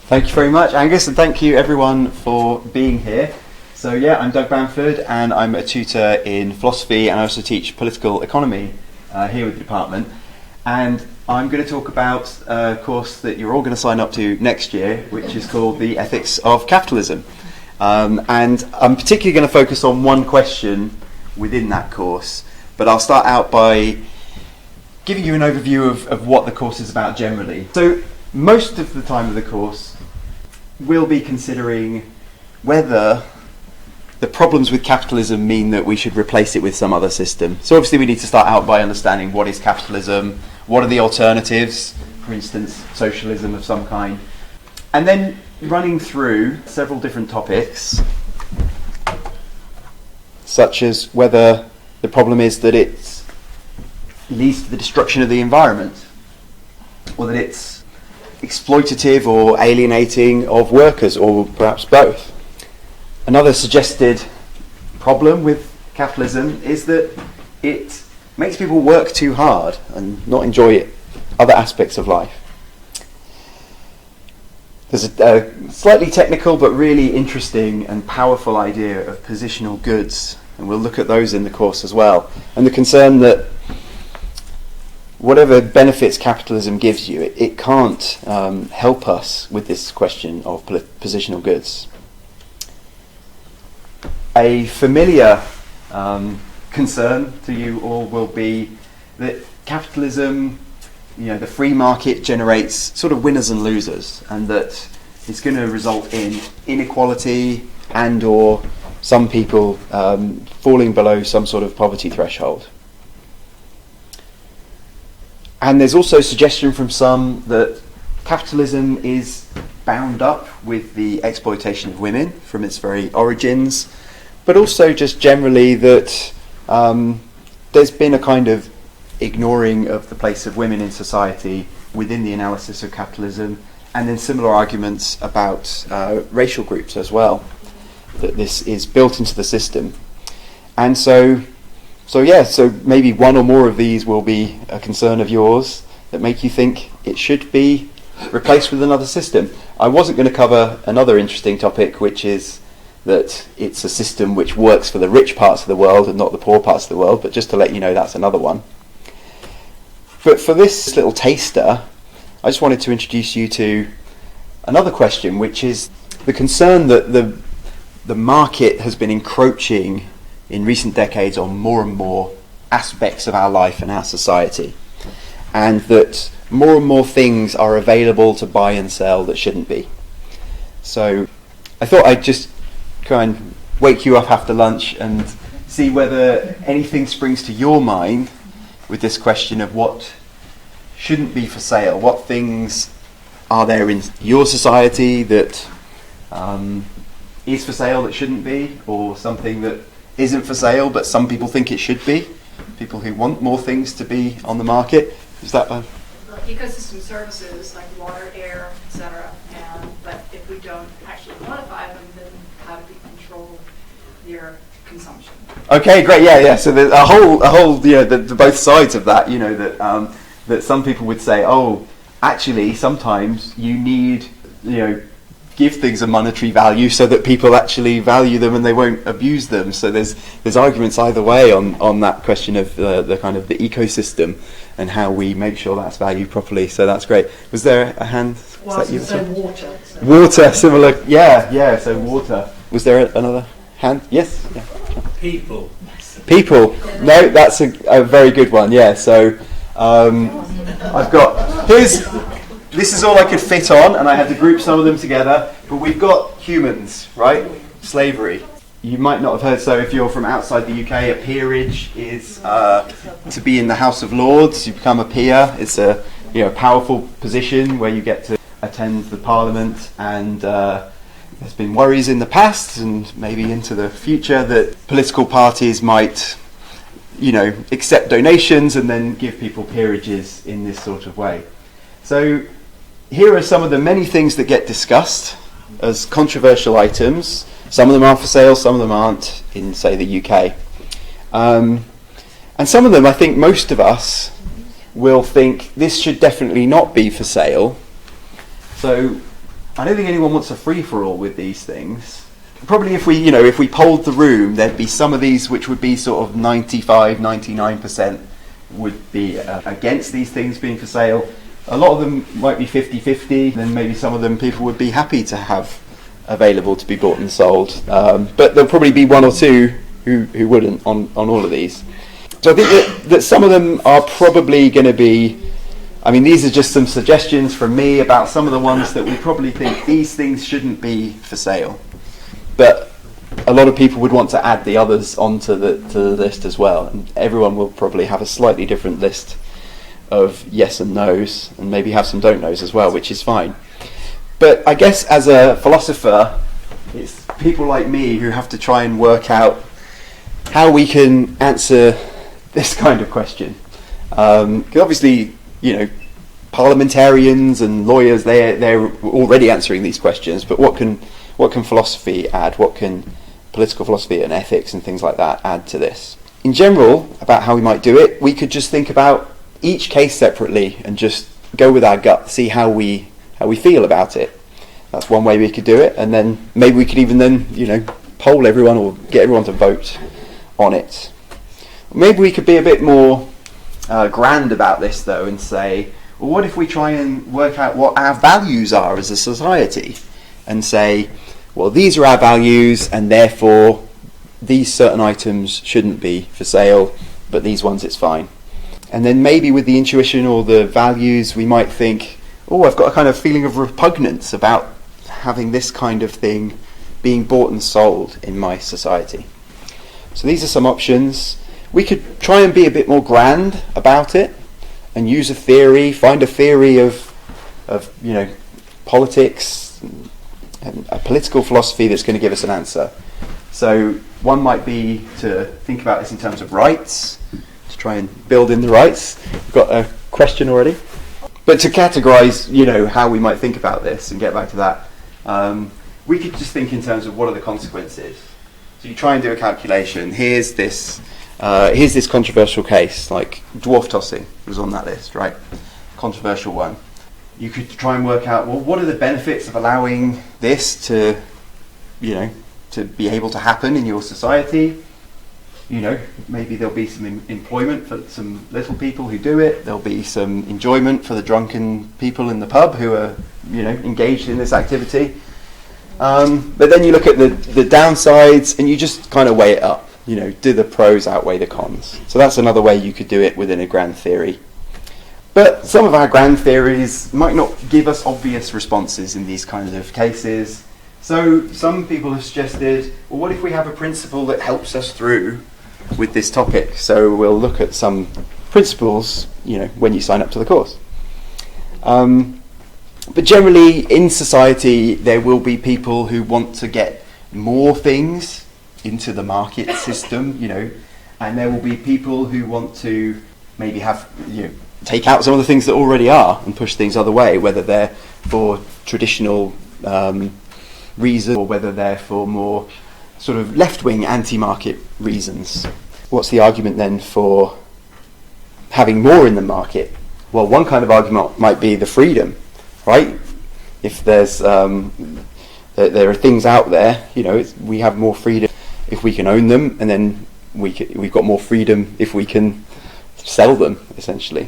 Thank you very much, Angus, and thank you everyone for being here. So yeah, I'm Doug Bamford, and I'm a tutor in philosophy, and I also teach political economy here with the department. And I'm going to talk about a course that you're all going to sign up to next year, which is called the Ethics of Capitalism. And I'm particularly going to focus on one question within that course, but I'll start out by giving you an overview of what the course is about generally. So most of the time of the course we'll be considering whether the problems with capitalism mean that we should replace it with some other system. So obviously we need to start out by understanding what is capitalism, what are the alternatives, for instance, socialism of some kind, and then running through several different topics, such as whether the problem is that it leads to the destruction of the environment, or that it's exploitative or alienating of workers, or perhaps both. Another suggested problem with capitalism is that it makes people work too hard and not enjoy other aspects of life. There's a slightly technical but really interesting and powerful idea of positional goods, and we'll look at those in the course as well, and the concern that whatever benefits capitalism gives you, it can't help us with this question of positional goods. A familiar concern to you all will be that capitalism, the free market generates sort of winners and losers, and that it's going to result in inequality and or some people falling below some sort of poverty threshold. And there's also suggestion from some that capitalism is bound up with the exploitation of women from its very origins, but also just generally that there's been a kind of ignoring of the place of women in society within the analysis of capitalism, and then similar arguments about racial groups as well, that this is built into the system. And so maybe one or more of these will be a concern of yours that make you think it should be replaced with another system. I wasn't going to cover another interesting topic, which is that it's a system which works for the rich parts of the world and not the poor parts of the world, but just to let you know, that's another one. But for this little taster, I just wanted to introduce you to another question, which is the concern that the market has been encroaching in recent decades on more and more aspects of our life and our society, and that more and more things are available to buy and sell that shouldn't be. So I thought I'd just try and wake you up after lunch and see whether anything springs to your mind with this question of what shouldn't be for sale. What things are there in your society that is for sale that shouldn't be, or something that isn't for sale but some people think it should be, people who want more things to be on the market. Is that one? Ecosystem services like water, air, etc. But if we don't actually quantify them, then how do we control their consumption? Okay, great. Yeah. So there's a whole the both sides of that. That some people would say, oh, actually, sometimes you need give things a monetary value so that people actually value them and they won't abuse them. So there's arguments either way on that question of the kind of the ecosystem and how we make sure that's valued properly. So that's great. Was there a hand? Well, I was going to say water. So. Water, similar. Yeah. So water. Was there another hand? Yes. Yeah. People. No, that's a very good one. Yeah. So I've got This is all I could fit on, and I had to group some of them together. But we've got humans, right? Slavery. You might not have heard, so if you're from outside the UK, a peerage is to be in the House of Lords. You become a peer. It's a powerful position where you get to attend the Parliament, and there's been worries in the past and maybe into the future that political parties might accept donations and then give people peerages in this sort of way. So here are some of the many things that get discussed as controversial items. Some of them are for sale, some of them aren't in, say, the UK. And some of them, I think most of us will think this should definitely not be for sale. So I don't think anyone wants a free-for-all with these things. Probably if we polled the room, there'd be some of these which would be sort of 95, 99% would be against these things being for sale. A lot of them might be 50-50, then maybe some of them people would be happy to have available to be bought and sold. But there'll probably be one or two who wouldn't on all of these. So I think that some of them are probably going to be, I mean, these are just some suggestions from me about some of the ones that we probably think these things shouldn't be for sale. But a lot of people would want to add the others onto the list as well. And everyone will probably have a slightly different list of yes and no's, and maybe have some don't knows as well, which is fine. But I guess as a philosopher, it's people like me who have to try and work out how we can answer this kind of question. Because obviously, parliamentarians and lawyers, they're already answering these questions, but what can philosophy add? What can political philosophy and ethics and things like that add to this? In general, about how we might do it, we could just think about each case separately and just go with our gut, see how we feel about it. That's one way we could do it, and then maybe we could even then poll everyone or get everyone to vote on it. Maybe we could be a bit more grand about this though, and say, well, what if we try and work out what our values are as a society, and say, well, these are our values, and therefore these certain items shouldn't be for sale, but these ones it's fine. And then maybe with the intuition or the values, we might think, oh, I've got a kind of feeling of repugnance about having this kind of thing being bought and sold in my society. So these are some options. We could try and be a bit more grand about it and use a theory, find a theory of politics and a political philosophy that's going to give us an answer. So one might be to think about this in terms of rights, to try and build in the rights. We've got a question already. But to categorise, how we might think about this and get back to that, we could just think in terms of what are the consequences. So you try and do a calculation. Here's this controversial case, like dwarf tossing was on that list, right? Controversial one. You could try and work out, well, what are the benefits of allowing this to be able to happen in your society? Maybe there'll be some employment for some little people who do it. There'll be some enjoyment for the drunken people in the pub who are, engaged in this activity. But then you look at the downsides and you just kind of weigh it up. Do the pros outweigh the cons? So that's another way you could do it within a grand theory. But some of our grand theories might not give us obvious responses in these kinds of cases. So some people have suggested, well, what if we have a principle that helps us through with this topic? So we'll look at some principles, when you sign up to the course. But generally, in society, there will be people who want to get more things into the market system, and there will be people who want to maybe have, take out some of the things that already are and push things other way, whether they're for traditional reasons or whether they're for more sort of left-wing anti-market reasons. What's the argument then for having more in the market? Well, one kind of argument might be the freedom, right? If there's there are things out there, we have more freedom if we can own them, and then we've got more freedom if we can sell them, essentially.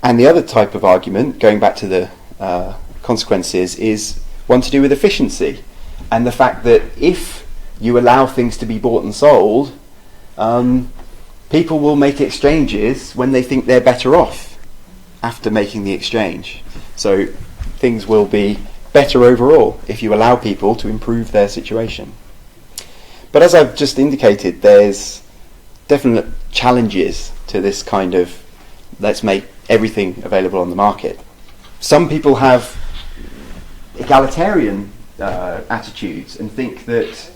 And the other type of argument, going back to the consequences, is one to do with efficiency, and the fact that if you allow things to be bought and sold, people will make exchanges when they think they're better off after making the exchange. So things will be better overall if you allow people to improve their situation. But as I've just indicated, there's definite challenges to this kind of let's make everything available on the market. Some people have egalitarian attitudes and think that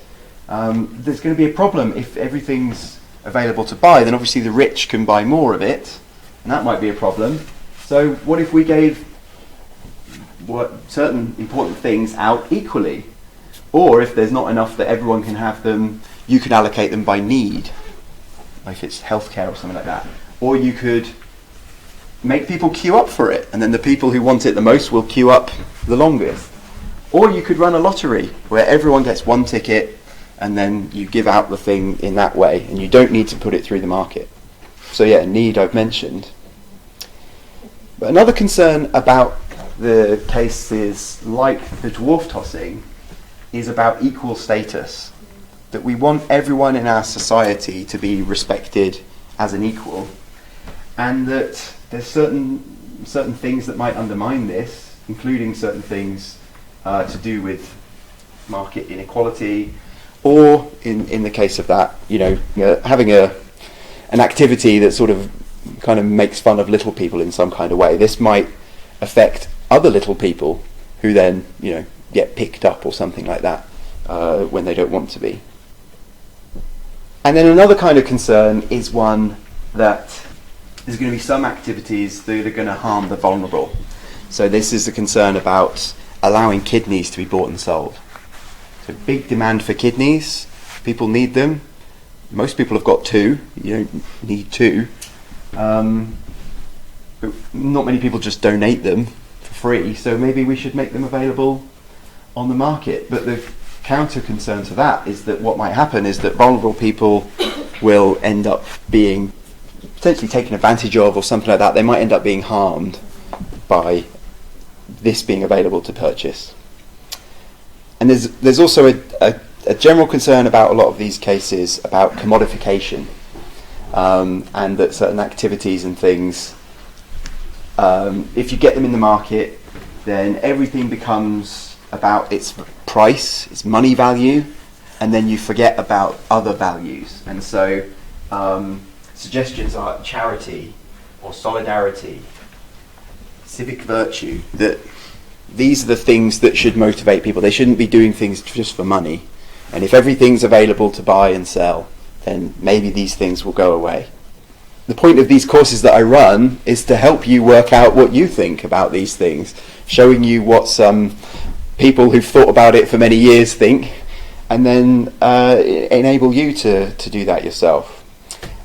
there's going to be a problem if everything's available to buy, then obviously the rich can buy more of it, and that might be a problem. So what if we gave certain important things out equally? Or if there's not enough that everyone can have them, you could allocate them by need, if it's healthcare or something like that. Or you could make people queue up for it, and then the people who want it the most will queue up the longest. Or you could run a lottery where everyone gets one ticket and then you give out the thing in that way, and you don't need to put it through the market. So yeah, need I've mentioned. But another concern about the cases like the dwarf tossing is about equal status. That we want everyone in our society to be respected as an equal, and that there's certain things that might undermine this, including certain things to do with market inequality, or in the case of that, having an activity that sort of kind of makes fun of little people in some kind of way. This might affect other little people who then get picked up or something like that when they don't want to be. And then another kind of concern is one that there's going to be some activities that are going to harm the vulnerable. So this is the concern about allowing kidneys to be bought and sold. So big demand for kidneys. People need them. Most people have got 2. You don't need 2. But not many people just donate them for free. So maybe we should make them available on the market. But the counter concern to that is that what might happen is that vulnerable people will end up being potentially taken advantage of or something like that. They might end up being harmed by this being available to purchase. And there's also a general concern about a lot of these cases about commodification, and that certain activities and things, if you get them in the market, then everything becomes about its price, its money value, and then you forget about other values. And so suggestions are charity or solidarity, civic virtue, that these are the things that should motivate people. They shouldn't be doing things just for money. And if everything's available to buy and sell, then maybe these things will go away. The point of these courses that I run is to help you work out what you think about these things, showing you what some people who've thought about it for many years think, and then enable you to do that yourself.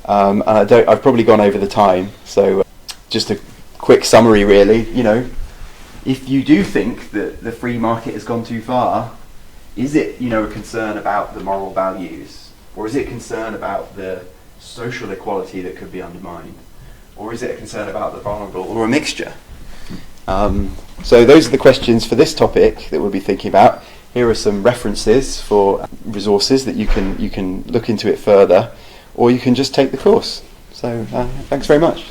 And I've probably gone over the time, so just a quick summary really. If you do think that the free market has gone too far, is it a concern about the moral values, or is it a concern about the social equality that could be undermined, or is it a concern about the vulnerable, or a mixture? So those are the questions for this topic that we'll be thinking about. Here are some references for resources that you can look into it further, or you can just take the course. So thanks very much.